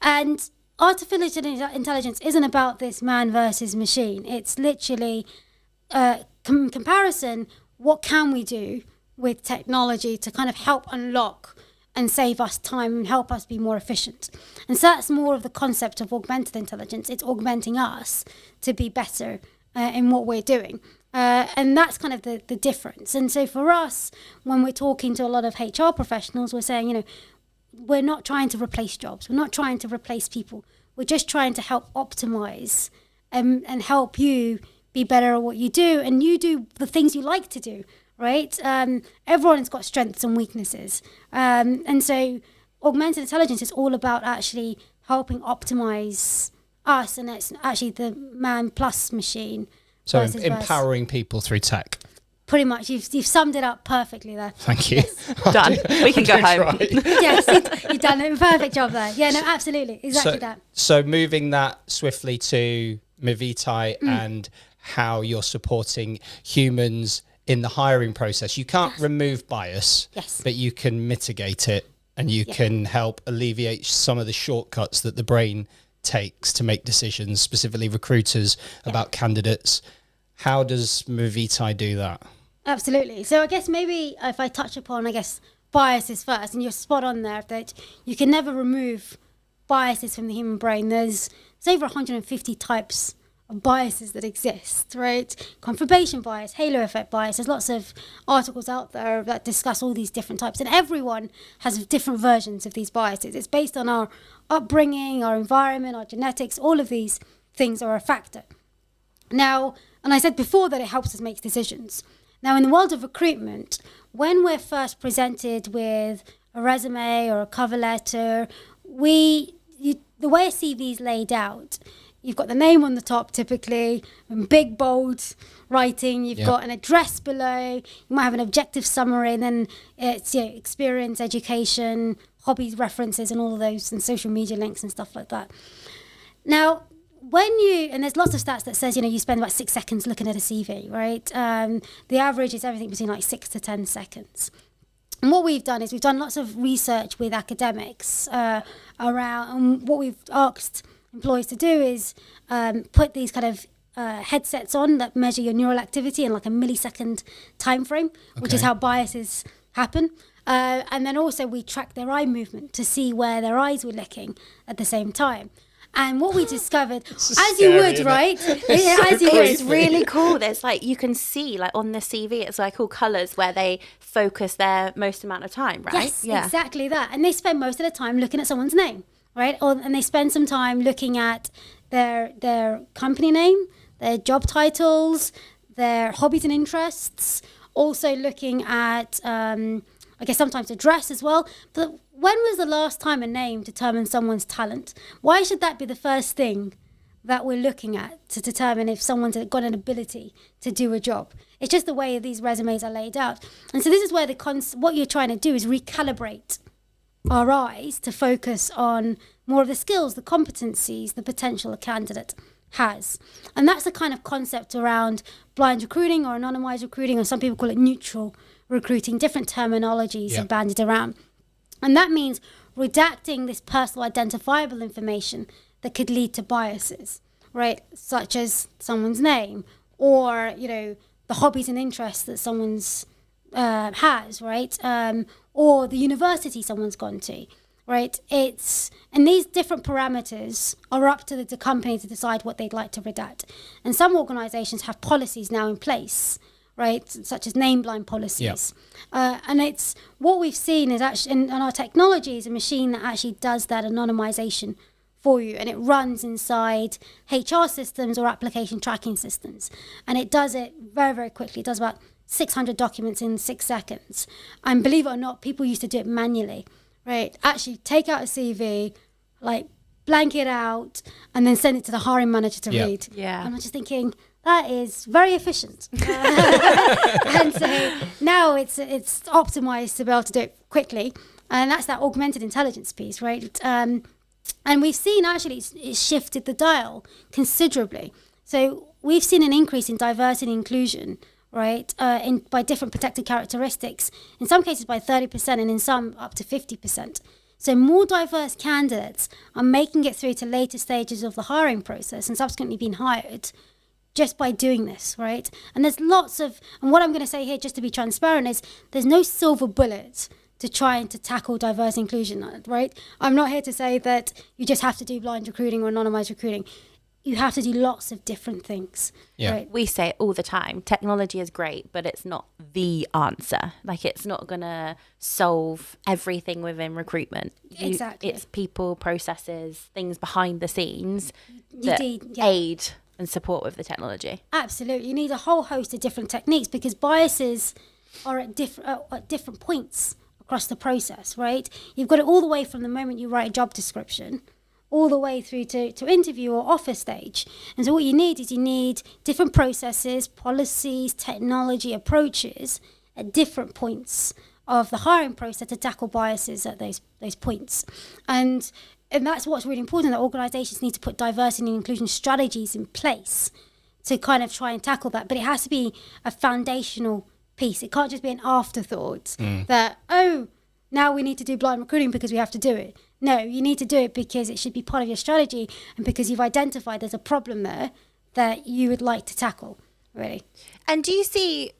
And artificial intelligence isn't about this man versus machine. It's literally comparison. What can we do with technology to kind of help unlock and save us time and help us be more efficient? And so that's more of the concept of augmented intelligence. It's augmenting us to be better in what we're doing. And that's kind of the difference. And so for us, when we're talking to a lot of HR professionals, we're saying, we're not trying to replace jobs. We're not trying to replace people. We're just trying to help optimize and help you be better at what you do. And you do the things you like to do, right? Everyone's got strengths and weaknesses. And so augmented intelligence is all about actually helping optimize us. And it's actually the man plus machine. So empowering people through tech. Pretty much. You've summed it up perfectly there. Thank you. Yes. Done. We can go home. Yes, you've done a perfect job there. Yeah, no, absolutely. Exactly that. So moving that swiftly to Mevitae and how you're supporting humans in the hiring process. You can't remove bias, but you can mitigate it and you can help alleviate some of the shortcuts that the brain takes to make decisions, specifically recruiters, about candidates. How does Mevitae do that? Absolutely. So I guess maybe if I touch upon, biases first, and you're spot on there, that you can never remove biases from the human brain. There's over 150 types of biases that exist, right? Confirmation bias, halo effect bias. There's lots of articles out there that discuss all these different types, and everyone has different versions of these biases. It's based on our upbringing, our environment, our genetics. All of these things are a factor. Now, and I said before that it helps us make decisions. Now, in the world of recruitment, when we're first presented with a resume or a cover letter, the way a CV is laid out, you've got the name on the top typically, and big bold writing. You've got an address below. You might have an objective summary, and then it's experience, education, hobbies, references, and all of those, and social media links and stuff like that. Now, and there's lots of stats that says, you spend about 6 seconds looking at a CV, right? The average is everything between 6 to 10 seconds. And what we've done is we've done lots of research with academics around, and what we've asked employees to do is put these kind of headsets on that measure your neural activity in a millisecond time frame, which is how biases happen. And then also we track their eye movement to see where their eyes were licking at the same time. And what we discovered, as you would, right? It's really cool. There's you can see on the CV, it's all colours where they focus their most amount of time, right? Yes, exactly that. And they spend most of the time looking at someone's name, right? And they spend some time looking at their company name, their job titles, their hobbies and interests, also looking at, sometimes address as well. But when was the last time a name determined someone's talent? Why should that be the first thing that we're looking at to determine if someone's got an ability to do a job? It's just the way these resumes are laid out. And so this is where what you're trying to do is recalibrate our eyes to focus on more of the skills, the competencies, the potential a candidate has. And that's the kind of concept around blind recruiting or anonymized recruiting, or some people call it neutral recruiting. Different terminologies are bandied around. And that means redacting this personal identifiable information that could lead to biases, right? Such as someone's name or, the hobbies and interests that someone's has, right? Or the university someone's gone to. right? And these different parameters are up to the company to decide what they'd like to redact. And some organizations have policies now in place, right, such as name blind policies. And it's what we've seen is actually, and our technology is a machine that actually does that anonymization for you, and it runs inside HR systems or application tracking systems. And it does it very, very quickly. It does about 600 documents in 6 seconds. And believe it or not, people used to do it manually, right? Actually take out a CV, like blank it out, and then send it to the hiring manager to read. Yeah. And I'm just thinking, that is very efficient. And so now it's optimized to be able to do it quickly. And that's that augmented intelligence piece, right? And we've seen actually it's shifted the dial considerably. So we've seen an increase in diversity and inclusion, right, by different protected characteristics, in some cases by 30% and in some up to 50%. So more diverse candidates are making it through to later stages of the hiring process and subsequently being hired just by doing this, right? And there's lots of, and what I'm going to say here just to be transparent is there's no silver bullet to trying to tackle diverse inclusion, right? I'm not here to say that you just have to do blind recruiting or anonymized recruiting. You have to do lots of different things. Yeah. Right? We say it all the time. Technology is great, but it's not the answer. Like, it's not going to solve everything within recruitment. Exactly. It's people, processes, things behind the scenes that Indeed, aid and support with the technology. Absolutely. You need a whole host of different techniques because biases are at different points across the process, right? You've got it all the way from the moment you write a job description all the way through to interview or offer stage. And so what you need is different processes, policies, technology, approaches at different points of the hiring process to tackle biases at those points. And that's what's really important, that organizations need to put diversity and inclusion strategies in place to kind of try and tackle that. But it has to be a foundational piece. It can't just be an afterthought that, now we need to do blind recruiting because we have to do it. No, you need to do it because it should be part of your strategy and because you've identified there's a problem there that you would like to tackle, really. And do you see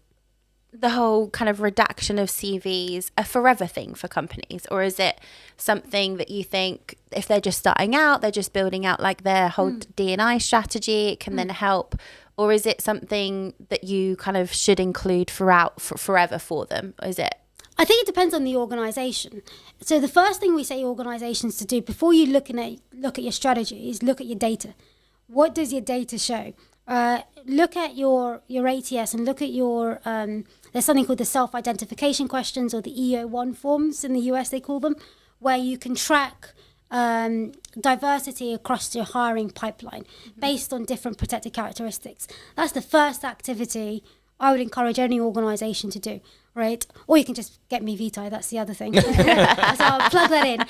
the whole kind of redaction of CVs a forever thing for companies? Or is it something that you think if they're just starting out, they're just building out like their whole D&I strategy, it can then help? Or is it something that you kind of should include forever for them? Or is it? I think it depends on the organisation. So the first thing we say organisations to do before you look at your strategy is look at your data. What does your data show? Look at your ATS and look at your, there's something called the self-identification questions, or the EO1 forms in the US they call them, where you can track diversity across your hiring pipeline based on different protected characteristics. That's the first activity I would encourage any organisation to do, right? Or you can just get Mevitae, that's the other thing. So I'll plug that in.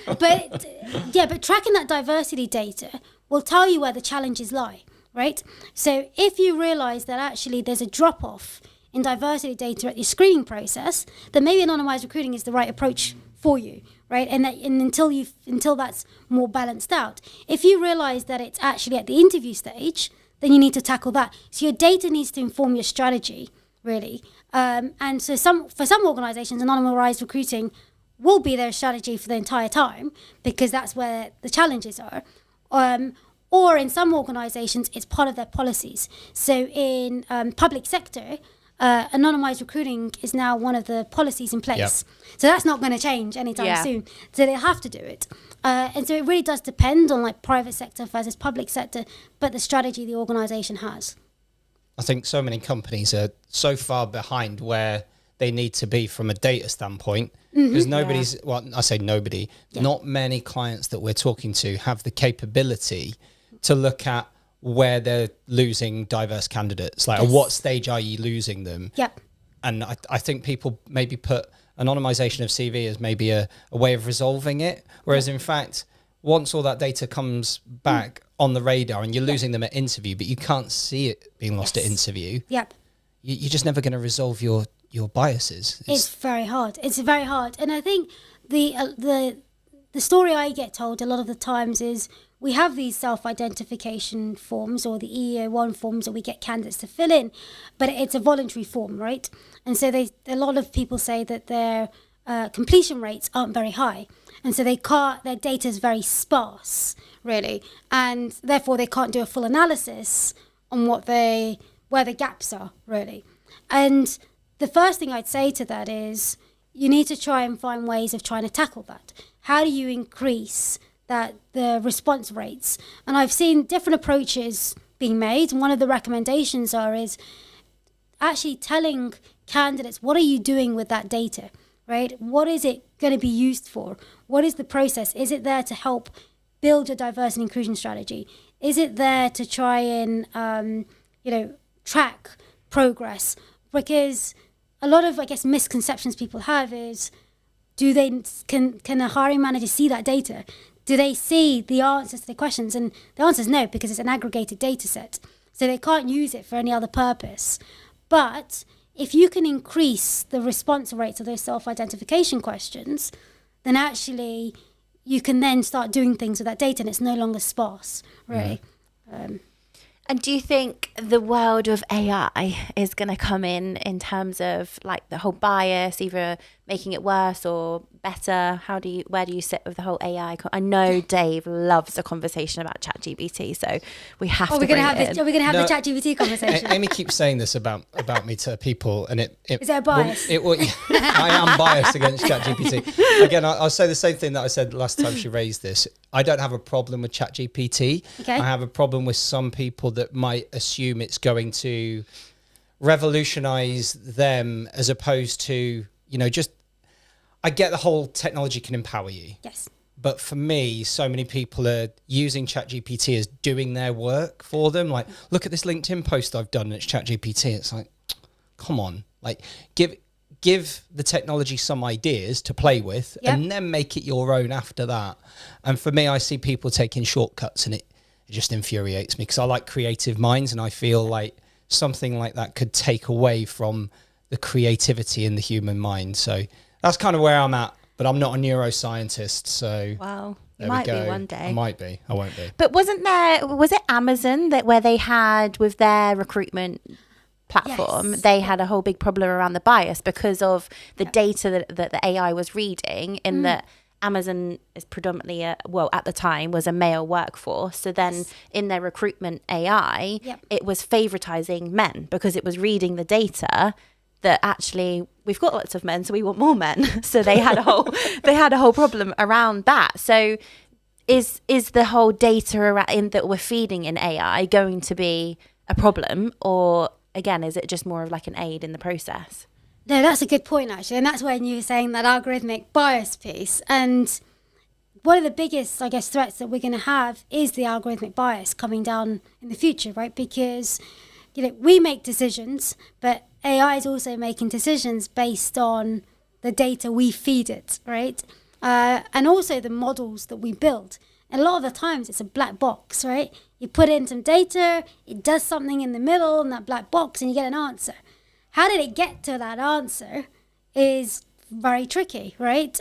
But tracking that diversity data will tell you where the challenges lie, right? So if you realise that actually there's a drop-off in diversity data at your screening process, then maybe anonymised recruiting is the right approach for you, right? And until that's more balanced out. If you realise that it's actually at the interview stage, then you need to tackle that. So your data needs to inform your strategy, really. And so for some organisations, anonymised recruiting will be their strategy for the entire time because that's where the challenges are. Or in some organisations, it's part of their policies. So in public sector, anonymised recruiting is now one of the policies in place. Yep. So that's not going to change anytime soon. So they have to do it. And so it really does depend on like private sector versus public sector, but the strategy the organisation has. I think so many companies are so far behind where they need to be from a data standpoint because not many clients that we're talking to have the capability to look at where they're losing diverse candidates. Like, at what stage are you losing them? Yep. And I think people maybe put anonymization of CV as maybe a way of resolving it. Whereas in fact, once all that data comes back on the radar and you're losing them at interview, but you can't see it being lost at interview, you're just never going to resolve your biases. It's very hard. It's very hard. And I think the story I get told a lot of the times is we have these self-identification forms or the EEO1 forms that we get candidates to fill in, but it's a voluntary form, right? And so a lot of people say that their completion rates aren't very high. And so their data is very sparse, really. And therefore they can't do a full analysis on where the gaps are, really. And the first thing I'd say to that is you need to try and find ways of trying to tackle that. How do you increase the response rates? And I've seen different approaches being made. And one of the recommendations is actually telling candidates, what are you doing with that data, right? What is it going to be used for? What is the process? Is it there to help build your diversity and inclusion strategy? Is it there to try and, track progress? Because a lot of, I guess, misconceptions people have is, can a hiring manager see that data? Do they see the answers to the questions? And the answer is no, because it's an aggregated data set. So they can't use it for any other purpose. But if you can increase the response rates of those self-identification questions, then actually you can then start doing things with that data and it's no longer sparse, really. And do you think the world of AI is going to come in terms of like the whole bias, either making it worse or better? Where do you sit with the whole AI? I know Dave loves a conversation about ChatGPT, so we have to bring it in. Are we going to have the ChatGPT conversation? Amy keeps saying this about me to people, and it is there a bias? I am biased against ChatGPT. Again, I'll say the same thing that I said last time she raised this. I don't have a problem with ChatGPT. Okay. I have a problem with some people that might assume it's going to revolutionize them as opposed to, just, I get the whole technology can empower you. Yes. But for me, so many people are using ChatGPT as doing their work for them. Like, look at this LinkedIn post I've done, and it's ChatGPT. It's like, come on, like give the technology some ideas to play with, and then make it your own after that. And for me, I see people taking shortcuts, and it just infuriates me because I like creative minds, and I feel like something like that could take away from the creativity in the human mind. So that's kind of where I'm at, but I'm not a neuroscientist. So wow, you might be one day. I might be. I won't be. But was it Amazon where they had with their recruitment platform, they had a whole big problem around the bias because of the data that the AI was reading, in that Amazon is predominantly at the time was a male workforce. So then in their recruitment AI, it was favoritizing men because it was reading the data that actually we've got lots of men, so we want more men. So they had a whole problem around that. So is the whole data that we're feeding in AI going to be a problem, or again, is it just more of like an aid in the process? No, that's a good point, actually. And that's when you were saying that algorithmic bias piece. And one of the biggest, I guess, threats that we're going to have is the algorithmic bias coming down in the future, right? Because, we make decisions, but AI is also making decisions based on the data we feed it, right? And also the models that we build. And a lot of the times it's a black box, right? You put in some data, it does something in the middle in that black box, and you get an answer. How did it get to that answer is very tricky, right?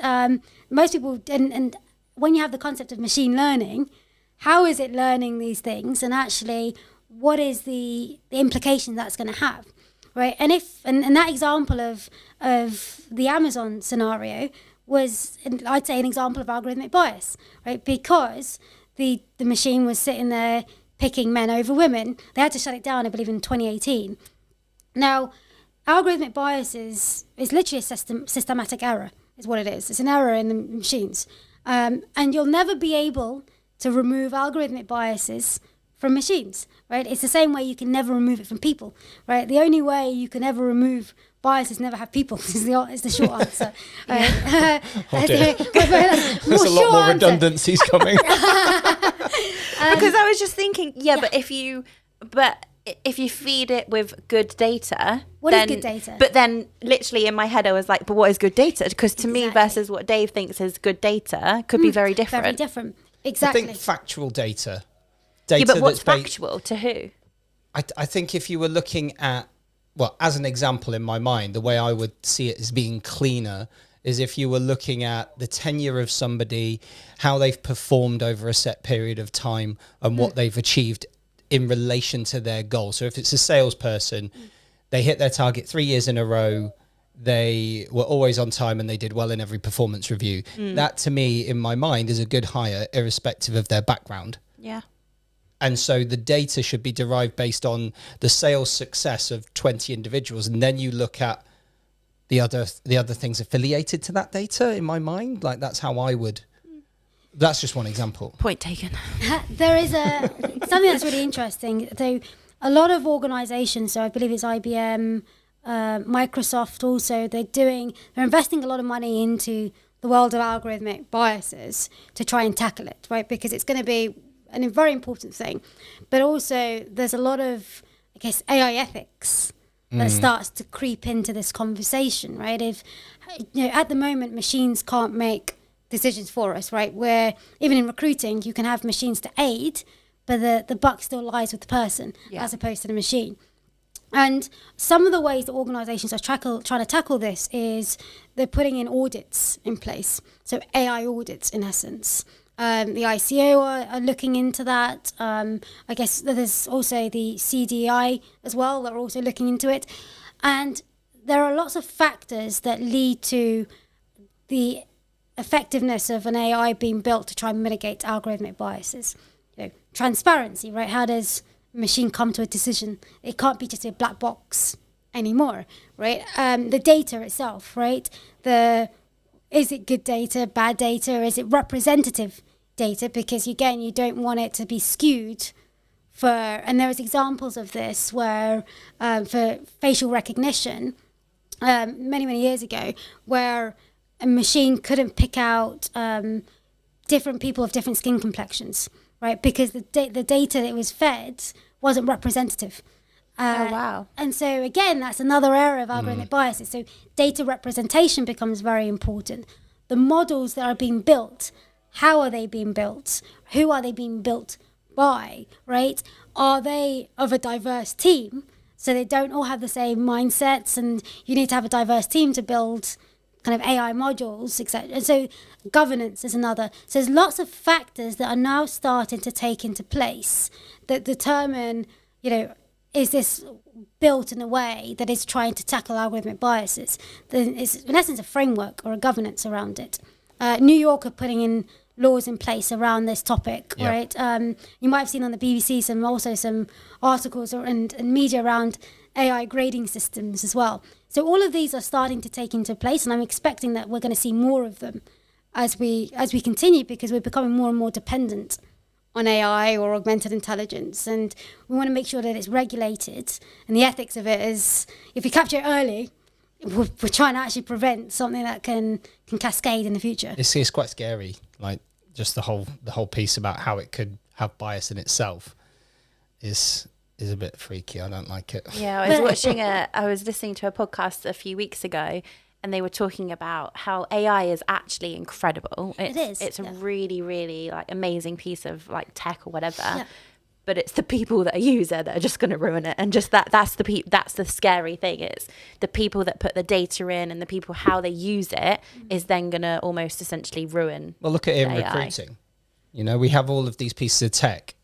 Most people, and when you have the concept of machine learning, how is it learning these things, and actually what is the implication that's going to have, right? And and that example of the Amazon scenario was, I'd say, an example of algorithmic bias, right? Because the machine was sitting there picking men over women. They had to shut it down, I believe, in 2018. Now, algorithmic bias is literally a systematic error, is what it is. It's an error in the machines. And you'll never be able to remove algorithmic biases from machines, right? It's the same way you can never remove it from people, right? The only way you can ever remove bias is never have people, is the short answer. There's a lot more redundancies coming. Because I was just thinking, but if you feed it with good data, what is good data? But then literally in my head I was like, but what is good data? Because to me versus what Dave thinks is good data could be very different. Very different. Exactly. I think factual data but what's factual to who? I think if you were looking at, well, as an example in my mind, the way I would see it as being cleaner is if you were looking at the tenure of somebody, how they've performed over a set period of time, and what they've achieved in relation to their goal. So if it's a salesperson, they hit their target 3 years in a row, they were always on time and they did well in every performance review. That to me, in my mind, is a good hire, irrespective of their background. Yeah. And so the data should be derived based on the sales success of 20 individuals. And then you look at the other things affiliated to that data, in my mind. Like, that's how I would. That's just one example. Point taken. There is something that's really interesting. So a lot of organizations, so I believe it's IBM, Microsoft also, they're investing a lot of money into the world of algorithmic biases to try and tackle it, right? Because it's going to be a very important thing. But also there's a lot of, I guess, AI ethics that starts to creep into this conversation, right? If, at the moment, machines can't make decisions for us, right? Where even in recruiting, you can have machines to aid, but the buck still lies with the person as opposed to the machine. And some of the ways that organizations are trying to tackle this is they're putting in audits in place. So AI audits, in essence. The ICO are looking into that. I guess there's also the CDI as well that are also looking into it. And there are lots of factors that lead to the effectiveness of an AI being built to try and mitigate algorithmic biases. Transparency, right? How does machine come to a decision? It can't be just a black box anymore, right? The data itself, right? Is it good data, bad data? Is it representative data? Because again, you don't want it to be skewed and there was examples of this where for facial recognition many years ago, where a machine couldn't pick out different people of different skin complexions, right? Because the data that was fed wasn't representative. Oh, wow. And so, again, that's another area of algorithmic biases. So data representation becomes very important. The models that are being built, how are they being built? Who are they being built by, right? Are they of a diverse team? So they don't all have the same mindsets, and you need to have a diverse team to build kind of AI modules, etc. And so governance is another. So there's lots of factors that are now starting to take into place that determine, is this built in a way that is trying to tackle algorithmic biases? Then it's in essence a framework or a governance around it. New York are putting in laws in place around this topic, right? You might have seen on the BBC some articles and media around AI grading systems as well. So all of these are starting to take into place, and I'm expecting that we're going to see more of them as we continue, because we're becoming more and more dependent on AI or augmented intelligence, and we want to make sure that it's regulated. And the ethics of it is, if we capture it early, we're trying to actually prevent something that can cascade in the future. It's quite scary, like just the whole piece about how it could have bias in itself is a bit freaky. I don't like it. Yeah, I was listening to a podcast a few weeks ago, and they were talking about how AI is actually incredible. It's a really, really like amazing piece of like tech or whatever. Yeah. But it's the people that use it that are just going to ruin it, and just that's the scary thing. It's the people that put the data in, and the people how they use it is then going to almost essentially ruin. Well, look at it in recruiting. We have all of these pieces of tech,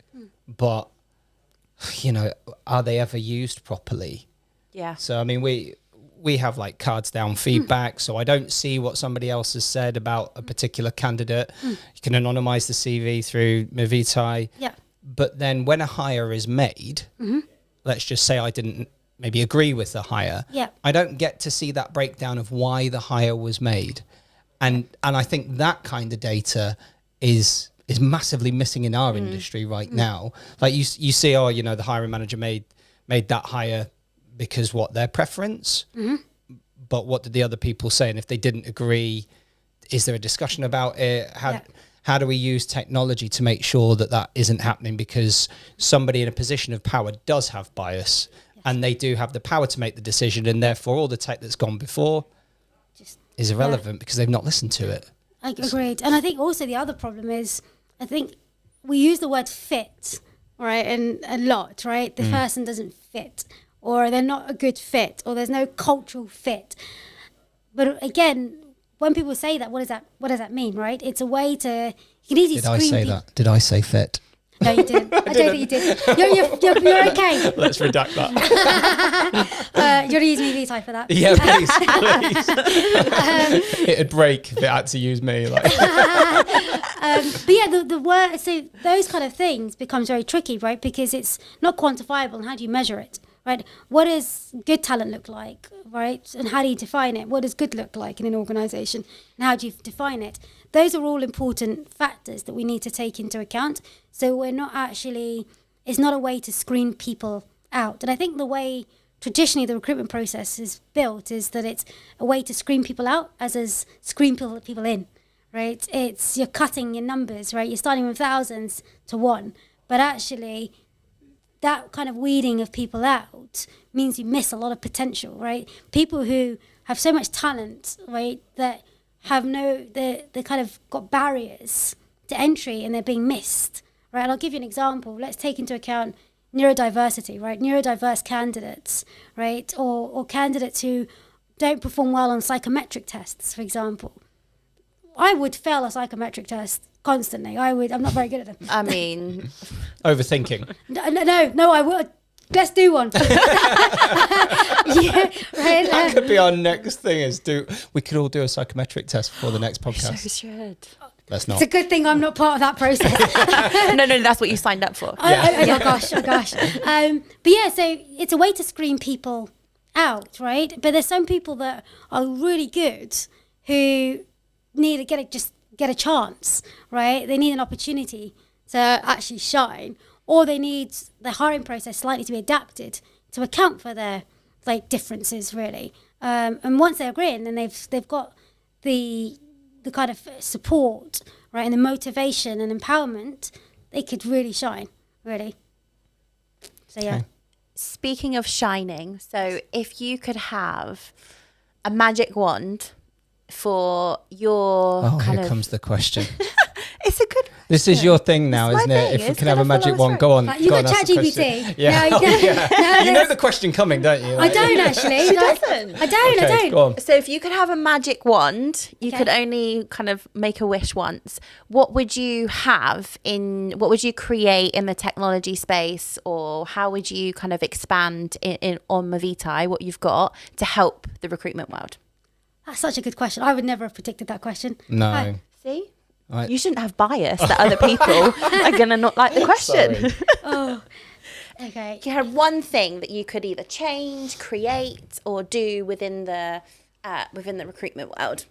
but are they ever used properly? Yeah. So I mean, we have like cards down feedback, so I don't see what somebody else has said about a particular candidate. You can anonymize the CV through Mevitae. Yeah. But then when a hire is made, let's just say I didn't maybe agree with the hire. Yeah. I don't get to see that breakdown of why the hire was made. And I think that kind of data is massively missing in our industry right now. Like you see, the hiring manager made that hire because their preference. But what did the other people say? And if they didn't agree, is there a discussion about it? How do we use technology to make sure that isn't happening? Because somebody in a position of power does have bias, and they do have the power to make the decision, and therefore all the tech that's gone before is irrelevant because they've not listened to it. I agreed. And I think also the other problem is, I think we use the word fit, right, and a lot, right? The person doesn't fit, or they're not a good fit, or there's no cultural fit. But again, when people say that, what does that mean, right? It's a way to, you can easily Did I say fit? No, you didn't. I don't think you did. You're okay. Let's redact that. You're going to use Mevitae for that. Yeah, please. It'd break if it had to use me. Like. But yeah, the word. So those kind of things becomes very tricky, right? Because it's not quantifiable. And how do you measure it, right? What does good talent look like, right? And how do you define it? What does good look like in an organisation? And how do you define it? Those are all important factors that we need to take into account. So we're not actually, it's not a way to screen people out. And I think the way traditionally the recruitment process is built is that it's a way to screen people out as screen people in, right? It's, you're cutting your numbers, right? You're starting with thousands to one. But actually, that kind of weeding of people out means you miss a lot of potential, right? People who have so much talent, right, that have they kind of got barriers to entry and they're being missed, right? And I'll give you an example. Let's take into account neurodiversity, right? Neurodiverse candidates, right? Or candidates who don't perform well on psychometric tests, for example. I would fail a psychometric test constantly. I'm not very good at them. I mean... Overthinking. No, I would. Let's do one. Yeah, right. That could be our next thing. We could all do a psychometric test before the next podcast. So should. Let's not. It's a good thing I'm not part of that process. No, that's what you signed up for. Oh gosh. But yeah, so it's a way to screen people out, right? But there's some people that are really good who need to get a chance, right? They need an opportunity to actually shine. Or they need the hiring process slightly to be adapted to account for their differences, really. And once they're in and they've got the kind of support, right, and the motivation and empowerment, they could really shine, really. So yeah. Okay. Speaking of shining, so if you could have a magic wand for your here comes the question. It's a good. This is your thing now, It's isn't my it? thing. If we It's can have a gonna magic follow one, us go on. Like, you go got on, ask the question. ChatGPT. Yeah. No, You know the question coming, don't you? I don't actually. She doesn't. I don't. Go on. So if you could have a magic wand, you Okay. could only kind of make a wish once. What would you what would you create in the technology space, or how would you kind of expand on Mevitae, what you've got to help the recruitment world? That's such a good question. I would never have predicted that question. No. See? Right. You shouldn't have bias that other people are going to not like the question. Sorry. Oh, okay. If you had one thing that you could either change, create, or do within the recruitment world.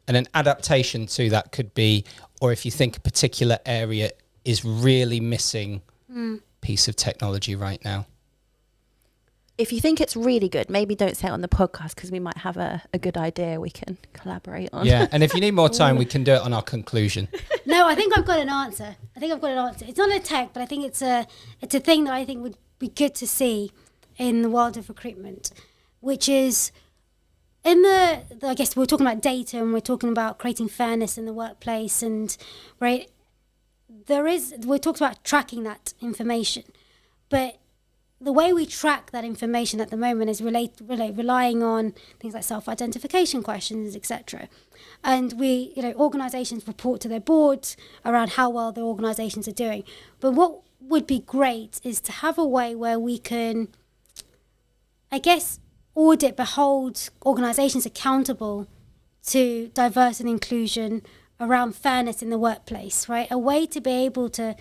And an adaptation to that could be, or if you think a particular area is really missing piece of technology right now. If you think it's really good, maybe don't say it on the podcast because we might have a good idea we can collaborate on. Yeah, and if you need more time, we can do it on our conclusion. No, I think I've got an answer. It's not a tech, but I think it's a thing that I think would be good to see in the world of recruitment, which is I guess we're talking about data and we're talking about creating fairness in the workplace, and right, we talked about tracking that information, but the way we track that information at the moment is relying on things like self-identification questions, etc. And organisations report to their boards around how well their organisations are doing. But what would be great is to have a way where we can, I guess, hold organisations accountable to diversity and inclusion around fairness in the workplace, right? A way to be able to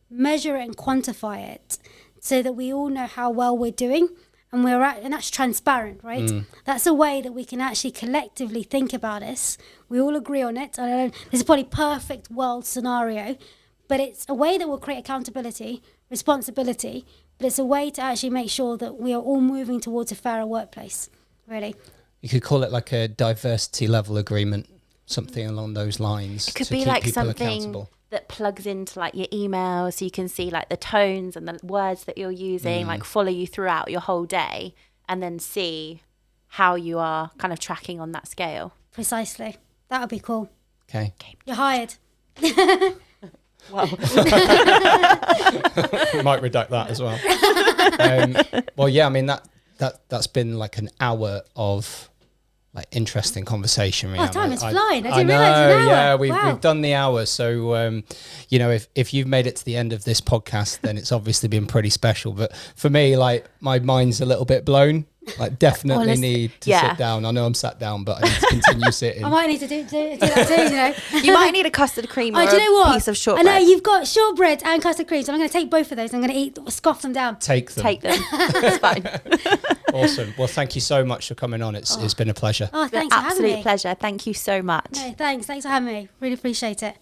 measure it and quantify it, so that we all know how well we're doing, and that's transparent, right? That's a way that we can actually collectively think about this. We all agree on it. I don't know, this is probably perfect world scenario, but it's a way that will create accountability, responsibility, but it's a way to actually make sure that we are all moving towards a fairer workplace, really. You could call it like a diversity level agreement, something along those lines. It could to be keep like people something accountable. that plugs into like your email, so you can see like the tones and the words that you're using, like follow you throughout your whole day, and then see how you are kind of tracking on that scale. Precisely. That would be cool. Okay. You're hired. Wow. Might redact that as well. Well, yeah, I mean that's been like an hour of like interesting conversation. Oh, time is flying. I I didn't know, realise an hour. yeah, we've Wow. done the hour. So, you know, if you've made it to the end of this podcast, then it's obviously been pretty special. But for me, like, my mind's a little bit blown. Like, definitely need to sit down. I know I'm sat down, but I need to continue sitting. I might need to do that too, you know. You might need a custard cream or do you know a what? piece of shortbread. I know you've got shortbread and custard cream, so I'm going to take both of those. I'm going to scoff them down. Take them. It's fine. Awesome. Well, thank you so much for coming on. It's been a pleasure. Oh, thanks for having me. Absolute pleasure. Thank you so much. No, thanks for having me. Really appreciate it.